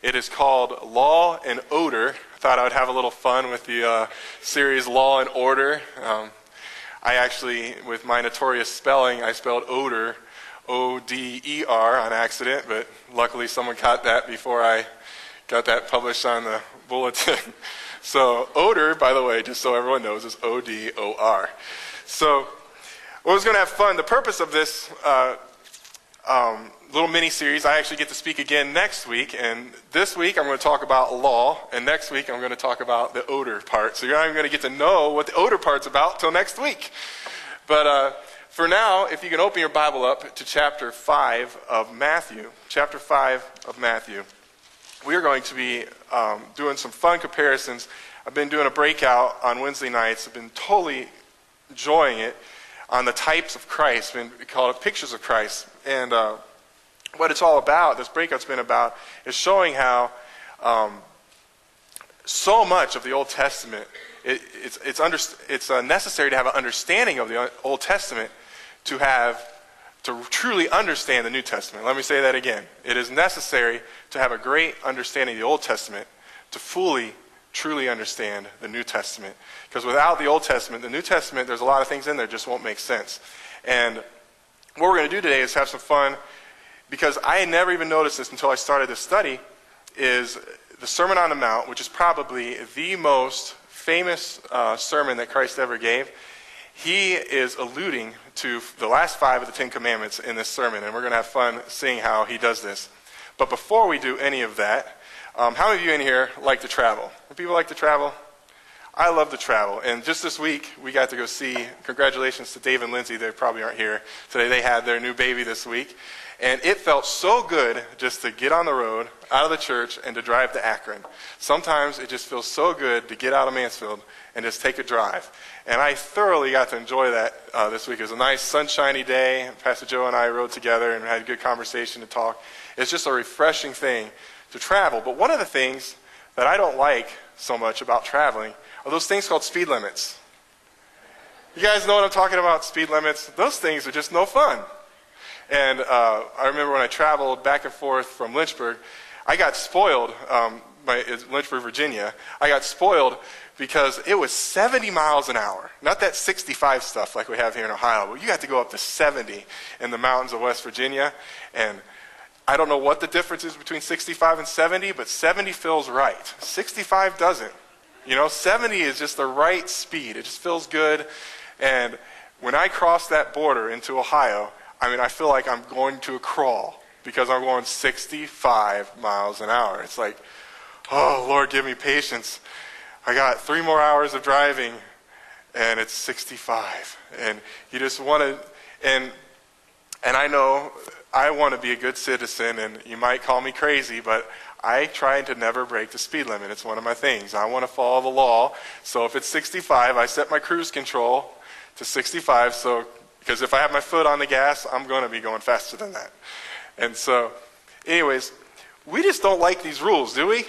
It is called Law and Odor. I thought I would have a little fun with the series Law and Order. I actually, with my notorious spelling, I spelled odor, O-D-E-R, on accident, but luckily someone caught that before I got that published on the bulletin. So odor, by the way, just so everyone knows, is O-D-O-R. So we're going to have fun. The purpose of this little mini-series, I actually get to speak again next week, and this week I'm going to talk about law, and next week I'm going to talk about the odor part. So you're not even going to get to know what the odor part's about till next week. But for now, if you can open your Bible up to chapter 5 of Matthew. Chapter 5 of Matthew. We are going to be doing some fun comparisons. I've been doing a breakout on Wednesday nights. I've been totally enjoying it on the types of Christ. We call it Pictures of Christ. And what it's all about, this breakout's been about, is showing how so much of the Old Testament, it's necessary to have an understanding of the Old Testament to truly understand the New Testament. Let me say that again. It is necessary to have a great understanding of the Old Testament to fully, truly understand the New Testament. Because without the Old Testament, the New Testament, there's a lot of things in there that just won't make sense. And what we're going to do today is have some fun, because I had never even noticed this until I started this study, is the Sermon on the Mount, which is probably the most famous sermon that Christ ever gave. He is alluding to the last 5 of the 10 Commandments in this sermon, and we're going to have fun seeing how he does this. But before we do any of that, how many of you in here like to travel? Do people like to travel? I love to travel, and just this week we got to go see, congratulations to Dave and Lindsay, they probably aren't here today, they had their new baby this week, and it felt so good just to get on the road, out of the church, and to drive to Akron. Sometimes it just feels so good to get out of Mansfield and just take a drive, and I thoroughly got to enjoy that this week. It was a nice sunshiny day, Pastor Joe and I rode together and had a good conversation to talk. It's just a refreshing thing to travel, but one of the things that I don't like so much about traveling are those things called speed limits. You guys know what I'm talking about, speed limits? Those things are just no fun. And I remember when I traveled back and forth from Lynchburg, I got spoiled, Lynchburg, Virginia, I got spoiled because it was 70 miles an hour. Not that 65 stuff like we have here in Ohio, but you got to go up to 70 in the mountains of West Virginia. And I don't know what the difference is between 65 and 70, but 70 feels right. 65 doesn't. 70 is just the right speed. It just feels good. And when I cross that border into Ohio, I feel like I'm going to a crawl because I'm going 65 miles an hour. It's like, oh, Lord, give me patience. I got 3 more hours of driving, and it's 65. And you just want to, and I know I want to be a good citizen, and you might call me crazy, but I try to never break the speed limit. It's one of my things. I want to follow the law. So if it's 65, I set my cruise control to 65. Because if I have my foot on the gas, I'm going to be going faster than that. And so, anyways, we just don't like these rules, do we?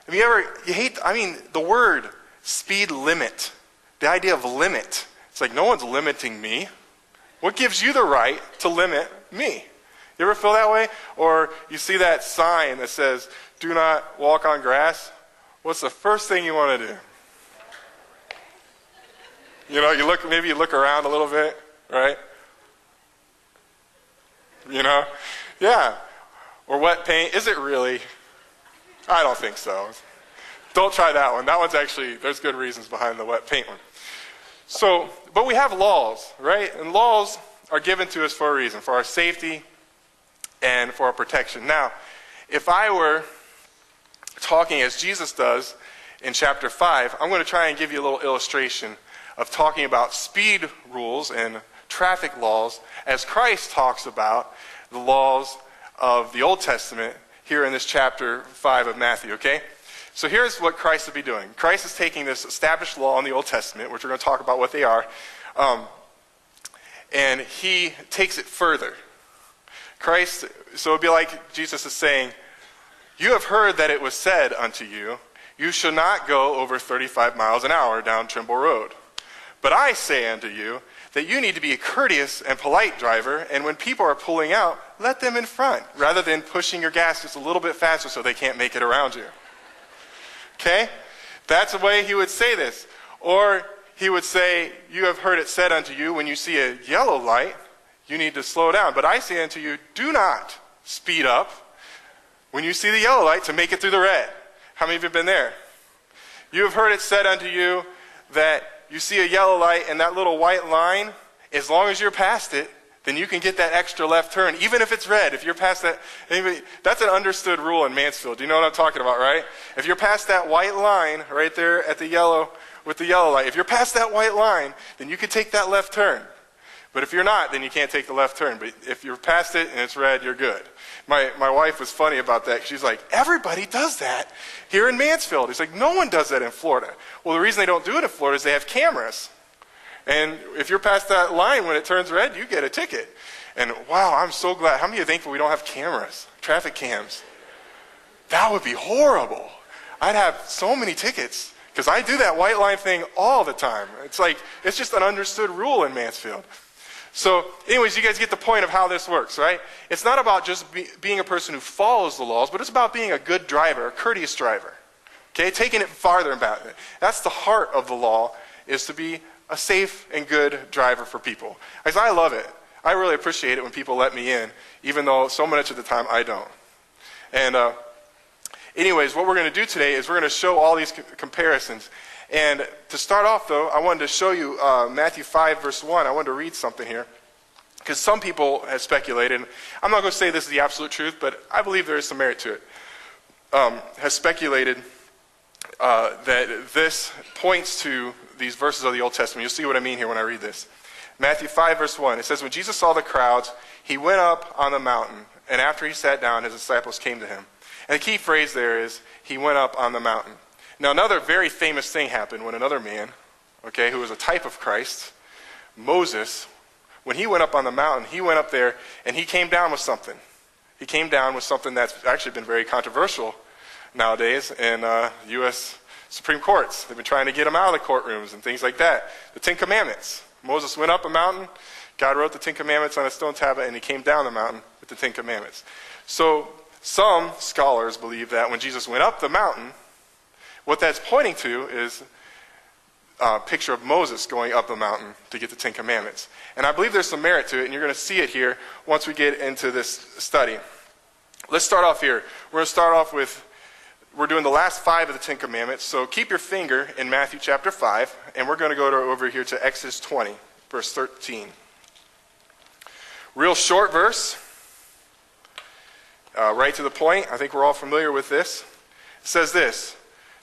The word speed limit, the idea of limit. It's like no one's limiting me. What gives you the right to limit me? You ever feel that way? Or you see that sign that says, do not walk on grass. What's the first thing you want to do? Maybe you look around a little bit, right? Yeah. Or wet paint. Is it really? I don't think so. Don't try that one. That one's actually, there's good reasons behind the wet paint one. So, but we have laws, right? And laws are given to us for a reason, for our safety and for our protection. Now, if I were talking as Jesus does in chapter 5, I'm going to try and give you a little illustration of talking about speed rules and traffic laws as Christ talks about the laws of the Old Testament here in this chapter 5 of Matthew, okay? So here's what Christ will be doing. Christ is taking this established law in the Old Testament, which we're going to talk about what they are, and he takes it further. So it would be like Jesus is saying, you have heard that it was said unto you, you shall not go over 35 miles an hour down Trimble Road. But I say unto you, that you need to be a courteous and polite driver, and when people are pulling out, let them in front, rather than pushing your gas just a little bit faster so they can't make it around you. Okay? That's the way he would say this. Or he would say, you have heard it said unto you, when you see a yellow light, you need to slow down. But I say unto you, do not speed up when you see the yellow light to make it through the red. How many of you have been there? You have heard it said unto you that you see a yellow light and that little white line, as long as you're past it, then you can get that extra left turn, even if it's red. If you're past that, that's an understood rule in Mansfield. Do you know what I'm talking about, right? If you're past that white line right there at the yellow, with the yellow light, if you're past that white line, then you can take that left turn. But if you're not, then you can't take the left turn. But if you're past it and it's red, you're good. My wife was funny about that. She's like, everybody does that here in Mansfield. It's like, no one does that in Florida. Well, the reason they don't do it in Florida is they have cameras. And if you're past that line when it turns red, you get a ticket. And wow, I'm so glad. How many are thankful we don't have cameras, traffic cams? That would be horrible. I'd have so many tickets because I do that white line thing all the time. It's like, it's just an understood rule in Mansfield. So anyways, you guys get the point of how this works, right? It's not about just being a person who follows the laws, but it's about being a good driver, a courteous driver. Okay, taking it farther about it. That's the heart of the law, is to be a safe and good driver for people. Because I love it. I really appreciate it when people let me in, even though so much of the time I don't. And anyways, what we're going to do today is we're going to show all these comparisons. And to start off, though, I wanted to show you Matthew 5, verse 1. I wanted to read something here. Because some people have speculated, I'm not going to say this is the absolute truth, but I believe there is some merit to it, has speculated that this points to these verses of the Old Testament. You'll see what I mean here when I read this. Matthew 5, verse 1. It says, when Jesus saw the crowds, he went up on the mountain, and after he sat down, his disciples came to him. And the key phrase there is, he went up on the mountain. Now, another very famous thing happened when another man, okay, who was a type of Christ, Moses, when he went up on the mountain, he went up there and he came down with something. He came down with something that's actually been very controversial nowadays in U.S. Supreme Courts. They've been trying to get him out of the courtrooms and things like that. The Ten Commandments. Moses went up a mountain, God wrote the Ten Commandments on a stone tablet, and he came down the mountain with the Ten Commandments. So some scholars believe that when Jesus went up the mountain, what that's pointing to is a picture of Moses going up the mountain to get the Ten Commandments. And I believe there's some merit to it, and you're going to see it here once we get into this study. Let's start off here. We're going to start off with, we're doing the last 5 of the Ten Commandments. So keep your finger in Matthew chapter 5, and we're going to go over here to Exodus 20, verse 13. Real short verse, right to the point. I think we're all familiar with this. It says this,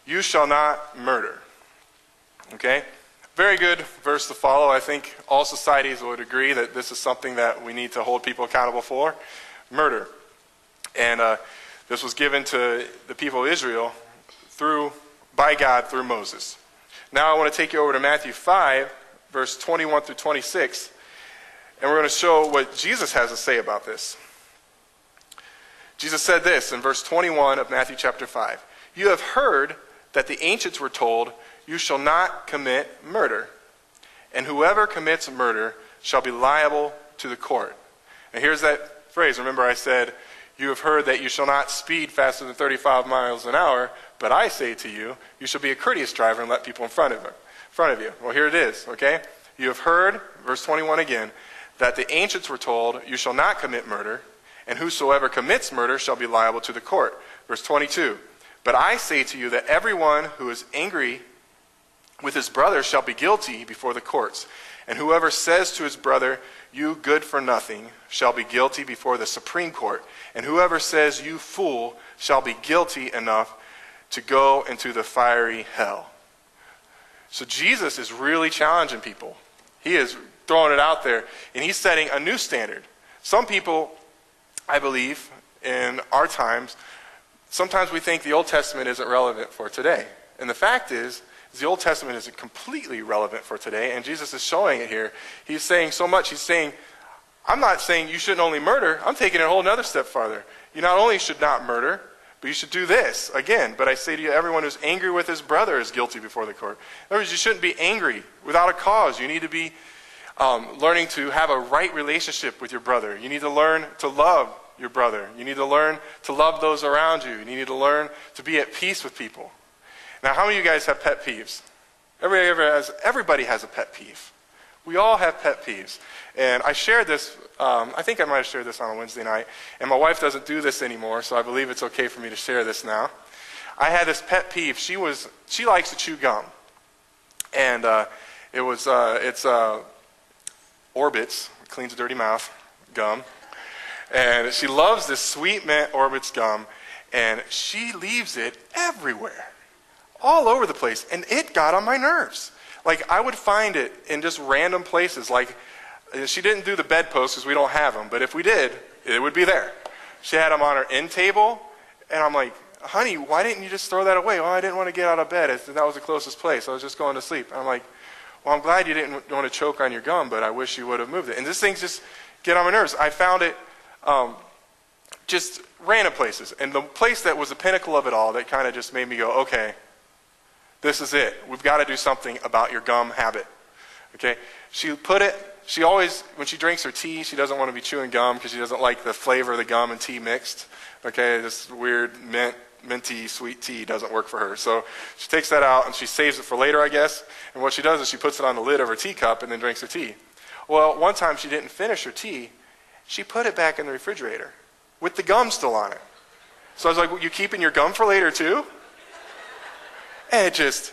you shall not murder. Okay? Very good verse to follow. I think all societies would agree that this is something that we need to hold people accountable for. Murder. And this was given to the people of Israel by God through Moses. Now I want to take you over to Matthew 5, verse 21 through 26, and we're going to show what Jesus has to say about this. Jesus said this in verse 21 of Matthew chapter 5. You have heard that the ancients were told, you shall not commit murder, and whoever commits murder shall be liable to the court. And here's that phrase. Remember I said, you have heard that you shall not speed faster than 35 miles an hour, but I say to you, you shall be a courteous driver and let people in front of you. Well, here it is, okay? You have heard, verse 21 again, that the ancients were told, you shall not commit murder, and whosoever commits murder shall be liable to the court. Verse 22, but I say to you that everyone who is angry with his brother shall be guilty before the courts. And whoever says to his brother, you good for nothing, shall be guilty before the Supreme Court. And whoever says, you fool, shall be guilty enough to go into the fiery hell. So Jesus is really challenging people. He is throwing it out there, and he's setting a new standard. Some people, I believe, in our times, sometimes we think the Old Testament isn't relevant for today. And the fact is, the Old Testament is completely relevant for today, and Jesus is showing it here. He's saying so much. He's saying, I'm not saying you shouldn't only murder. I'm taking it a whole other step farther. You not only should not murder, but you should do this. Again, but I say to you, everyone who's angry with his brother is guilty before the court. In other words, you shouldn't be angry without a cause. You need to be learning to have a right relationship with your brother. You need to learn to love your brother. You need to learn to love those around you. You need to learn to be at peace with people. Now, how many of you guys have pet peeves? Everybody has a pet peeve. We all have pet peeves. And I shared this, I think I might have shared this on a Wednesday night, and my wife doesn't do this anymore, so I believe it's okay for me to share this now. I had this pet peeve. She likes to chew gum. And it's Orbitz, cleans a dirty mouth, gum. And she loves this sweet mint Orbitz gum, and she leaves it everywhere, all over the place, and it got on my nerves. Like, I would find it in just random places. Like, she didn't do the bedpost because we don't have them, but if we did, it would be there. She had them on her end table, and I'm like, honey, why didn't you just throw that away? Well, I didn't want to get out of bed. That was the closest place. I was just going to sleep. And I'm like, well, I'm glad you didn't want to choke on your gum, but I wish you would have moved it. And these things just get on my nerves. I found it just random places. And the place that was the pinnacle of it all that kind of just made me go, okay, this is it. We've got to do something about your gum habit. Okay? She always, when she drinks her tea, she doesn't want to be chewing gum because she doesn't like the flavor of the gum and tea mixed. Okay? This weird minty sweet tea doesn't work for her. So she takes that out and she saves it for later, I guess. And what she does is she puts it on the lid of her teacup and then drinks her tea. Well, one time she didn't finish her tea. She put it back in the refrigerator with the gum still on it. So I was like, well, you keeping your gum for later too? And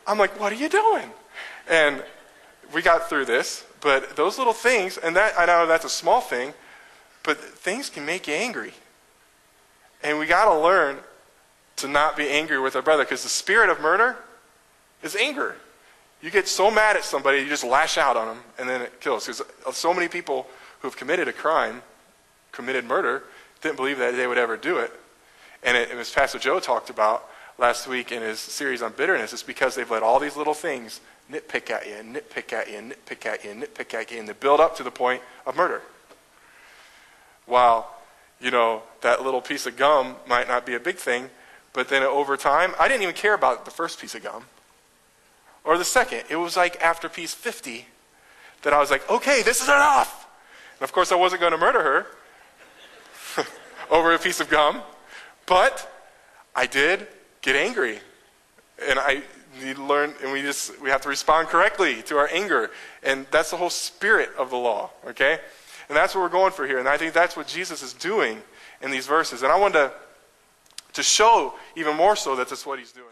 I'm like, what are you doing? And we got through this, but those little things, and that, I know that's a small thing, but things can make you angry. And we got to learn to not be angry with our brother, because the spirit of murder is anger. You get so mad at somebody, you just lash out on them, and then it kills. Because so many people who've committed a crime, committed murder, didn't believe that they would ever do it. And as Pastor Joe talked about last week in his series on bitterness, it's because they've let all these little things nitpick at you, and nitpick at you, and nitpick at you, and nitpick at you, and they build up to the point of murder. While, that little piece of gum might not be a big thing, but then over time, I didn't even care about the first piece of gum. Or the second. It was like after piece 50 that I was like, okay, this is enough. And of course I wasn't going to murder her over a piece of gum, but I did get angry. And I need to learn, and we have to respond correctly to our anger. And that's the whole spirit of the law, okay? And that's what we're going for here. And I think that's what Jesus is doing in these verses. And I wanted to show even more so that that's what he's doing.